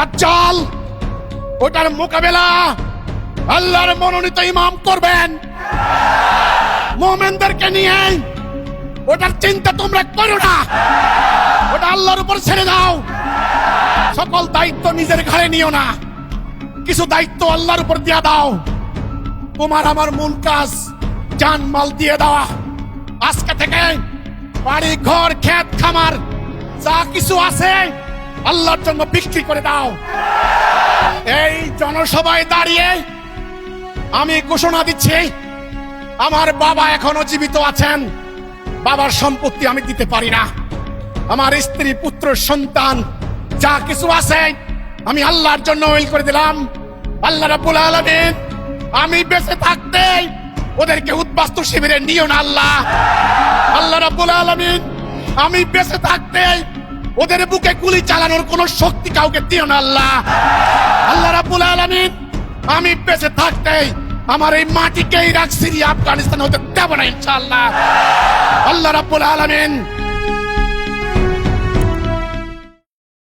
দাজ্জাল, ওটার মোকাবেলা আল্লাহর মনোনীত ইমাম করবেন মুমিনদেরকে নিয়ে। ওটার চিন্তা তোমরা করো না, ওটা আল্লাহর উপর ছেড়ে দাও। সকল দায়িত্ব নিজের ঘাড়ে নিও না, কিছু দায়িত্ব আল্লাহর উপর দিয়ে দাও। তোমার আমার মূল কাজ জান মাল দিয়ে দেওয়া। আজকে থেকে বাড়ি ঘর ক্ষেত খামার যা কিছু আছে আল্লাহর জন্য বিক্রি করে দাও। এই জনসভায় দাঁড়িয়ে আমি ঘোষণা দিচ্ছি, আমার বাবা এখনো জীবিত আছেন, বাবার সম্পত্তি আমি দিতে পারি না। আমার স্ত্রী পুত্র সন্তান যা কিছু আছে আমি আল্লাহর জন্য উইল করে দিলাম। আল্লাহ রাব্বুল আলামিন আমি বেঁচে থাকতে ওদেরকে উদ্বাস্তু শিবিরে নিও না আল্লাহ। আল্লাহ রাব্বুল আলামিন আমি বেঁচে থাকতে ওদের বুকে গুলি চালানোর কোন শক্তি কাউকে দিও না আল্লাহ। আল্লাহ রাব্বুল আলামিন আমি বেঁচে থাকতে আমার এই মাটিকে ইরাক সিরিয়া আফগানিস্তান হতে দেব না ইনশাআল্লাহ। আল্লাহ রাব্বুল আলামিন